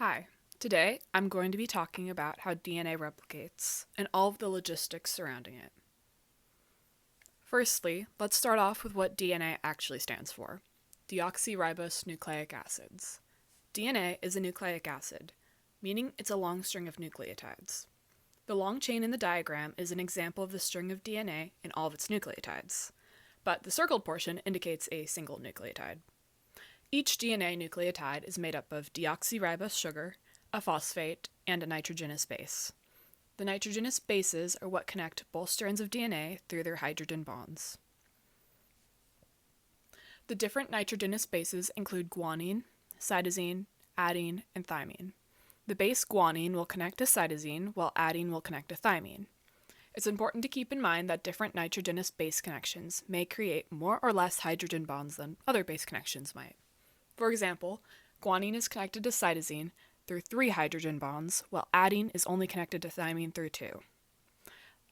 Hi, today I'm going to be talking about how DNA replicates and all of the logistics surrounding it. Firstly, let's start off with what DNA actually stands for: deoxyribose nucleic acids. DNA is a nucleic acid, meaning it's a long string of nucleotides. The long chain in the diagram is an example of the string of DNA in all of its nucleotides, but the circled portion indicates a single nucleotide. Each DNA nucleotide is made up of deoxyribose sugar, a phosphate, and a nitrogenous base. The nitrogenous bases are what connect both strands of DNA through their hydrogen bonds. The different nitrogenous bases include guanine, cytosine, adenine, and thymine. The base guanine will connect to cytosine, while adenine will connect to thymine. It's important to keep in mind that different nitrogenous base connections may create more or less hydrogen bonds than other base connections might. For example, guanine is connected to cytosine through 3 hydrogen bonds, while adenine is only connected to thymine through 2.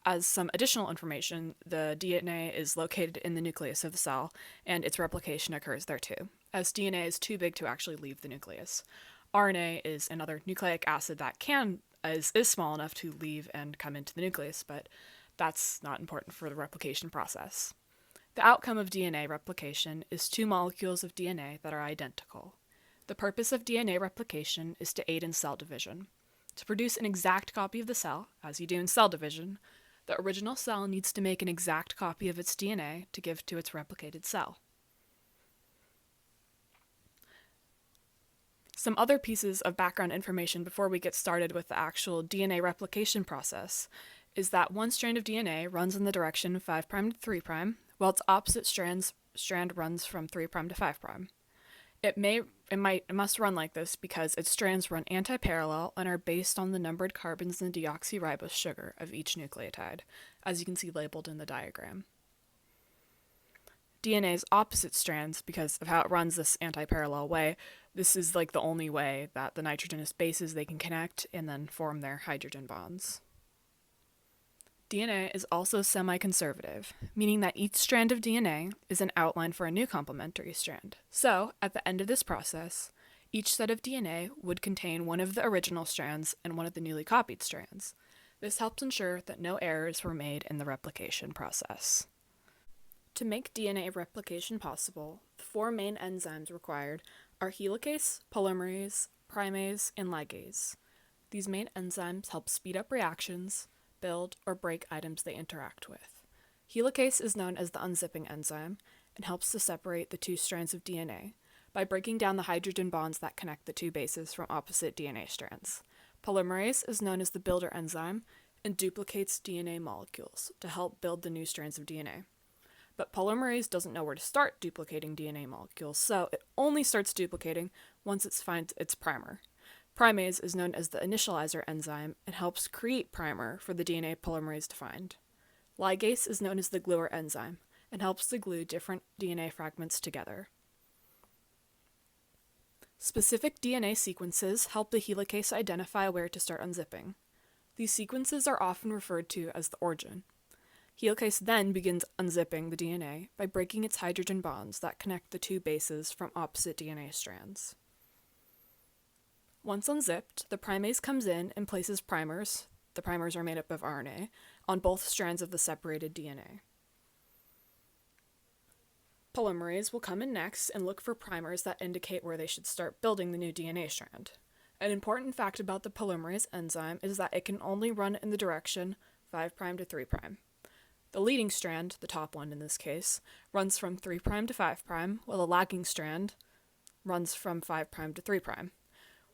As some additional information, the DNA is located in the nucleus of the cell, and its replication occurs there too, as DNA is too big to actually leave the nucleus. RNA is another nucleic acid that is small enough to leave and come into the nucleus, but that's not important for the replication process. The outcome of DNA replication is 2 molecules of DNA that are identical. The purpose of DNA replication is to aid in cell division. To produce an exact copy of the cell, as you do in cell division, the original cell needs to make an exact copy of its DNA to give to its replicated cell. Some other pieces of background information before we get started with the actual DNA replication process is that one strand of DNA runs in the direction 5' to 3', while its opposite strand runs from 3' to 5'. It must run like this because its strands run anti-parallel and are based on the numbered carbons in the deoxyribose sugar of each nucleotide, as you can see labeled in the diagram. DNA's opposite strands, because of how it runs this anti-parallel way, this is like the only way that the nitrogenous bases they can connect and then form their hydrogen bonds. DNA is also semi-conservative, meaning that each strand of DNA is an outline for a new complementary strand. So, at the end of this process, each set of DNA would contain one of the original strands and one of the newly copied strands. This helps ensure that no errors were made in the replication process. To make DNA replication possible, the 4 main enzymes required are helicase, polymerase, primase, and ligase. These main enzymes help speed up reactions, build, or break items they interact with. Helicase is known as the unzipping enzyme and helps to separate the 2 strands of DNA by breaking down the hydrogen bonds that connect the 2 bases from opposite DNA strands. Polymerase is known as the builder enzyme and duplicates DNA molecules to help build the new strands of DNA. But polymerase doesn't know where to start duplicating DNA molecules, so it only starts duplicating once it finds its primer. Primase is known as the initializer enzyme and helps create primer for the DNA polymerase to find. Ligase is known as the gluer enzyme and helps to glue different DNA fragments together. Specific DNA sequences help the helicase identify where to start unzipping. These sequences are often referred to as the origin. Helicase then begins unzipping the DNA by breaking its hydrogen bonds that connect the 2 bases from opposite DNA strands. Once unzipped, the primase comes in and places primers, the primers are made up of RNA, on both strands of the separated DNA. Polymerase will come in next and look for primers that indicate where they should start building the new DNA strand. An important fact about the polymerase enzyme is that it can only run in the direction 5' to 3'. The leading strand, the top one in this case, runs from 3' to 5', while the lagging strand runs from 5' to 3'.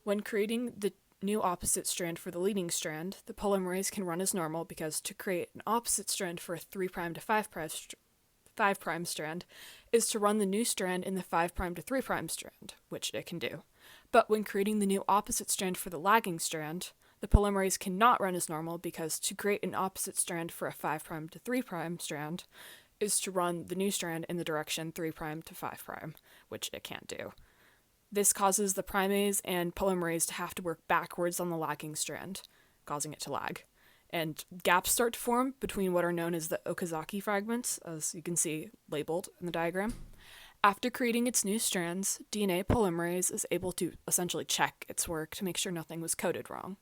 When creating the new opposite strand for the leading strand, the polymerase can run as normal because to create an opposite strand for a 3' to 5' strand is to run the new strand in the 5' to 3' strand, which it can do. But when creating the new opposite strand for the lagging strand, the polymerase cannot run as normal because to create an opposite strand for a 5' to 3' strand is to run the new strand in the direction 3' to 5', which it can't do. This causes the primase and polymerase to have to work backwards on the lagging strand, causing it to lag. And gaps start to form between what are known as the Okazaki fragments, as you can see labeled in the diagram. After creating its new strands, DNA polymerase is able to essentially check its work to make sure nothing was coded wrong.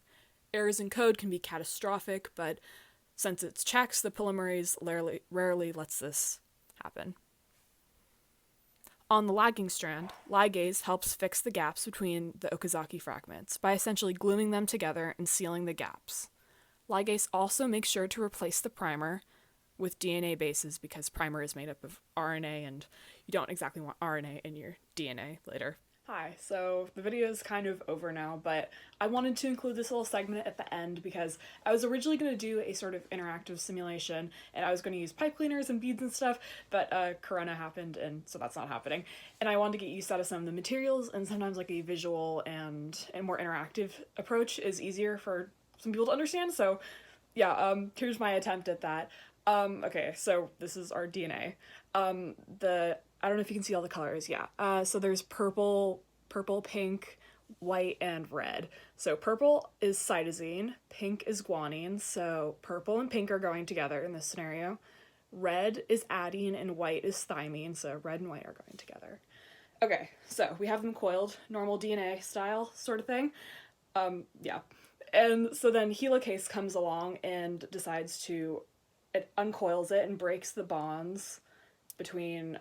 Errors in code can be catastrophic, but since it's checks, the polymerase rarely lets this happen. On the lagging strand, ligase helps fix the gaps between the Okazaki fragments by essentially gluing them together and sealing the gaps. Ligase also makes sure to replace the primer with DNA bases because primer is made up of RNA and you don't exactly want RNA in your DNA later. Hi, so the video is kind of over now, but I wanted to include this little segment at the end because I was originally going to do a sort of interactive simulation and I was going to use pipe cleaners and beads and stuff, but Corona happened and so that's not happening. And I wanted to get used out of some of the materials, and sometimes like a visual and more interactive approach is easier for some people to understand, so yeah, here's my attempt at that. Okay, so this is our DNA. I don't know if you can see all the colors, yeah. So there's purple, pink, white, and red. So purple is cytosine, pink is guanine, so purple and pink are going together in this scenario. Red is adenine and white is thymine, so red and white are going together. Okay, so we have them coiled, normal DNA style sort of thing. Yeah. And so then helicase comes along and decides to, it uncoils it and breaks the bonds between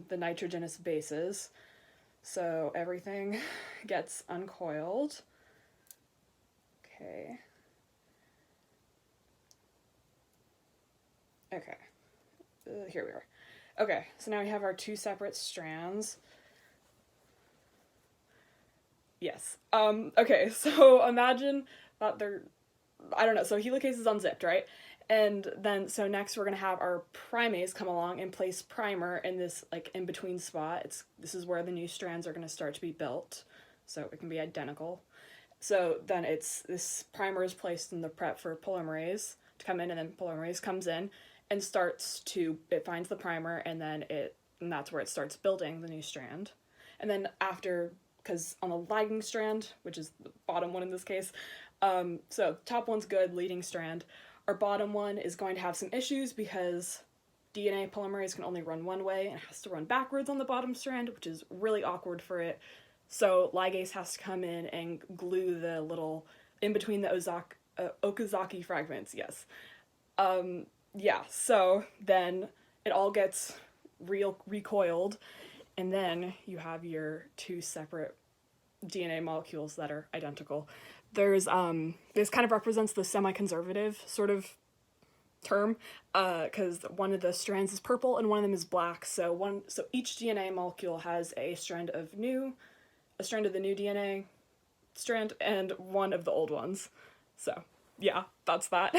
the nitrogenous bases. So everything gets uncoiled. Okay. Okay. Here we are. Okay, so now we have our two separate strands. Yes. Okay, so imagine that I don't know, so helicase is unzipped, right? And then, so next we're gonna have our primase come along and place primer in this, like, in-between spot. This is where the new strands are gonna start to be built, so it can be identical. So then this primer is placed in the prep for polymerase to come in, and then polymerase comes in and it finds the primer, and that's where it starts building the new strand. And then after, because on the lagging strand, which is the bottom one in this case, so top one's good, leading strand. Our bottom one is going to have some issues because DNA polymerase can only run one way and it has to run backwards on the bottom strand, which is really awkward for it. So ligase has to come in and glue the little in between the Okazaki fragments, yes. Yeah, so then it all gets recoiled, and then you have your two separate DNA molecules that are identical. This kind of represents the semi-conservative sort of term, because one of the strands is purple and one of them is black. So each DNA molecule has a strand of the new DNA strand and one of the old ones. So yeah, that's that.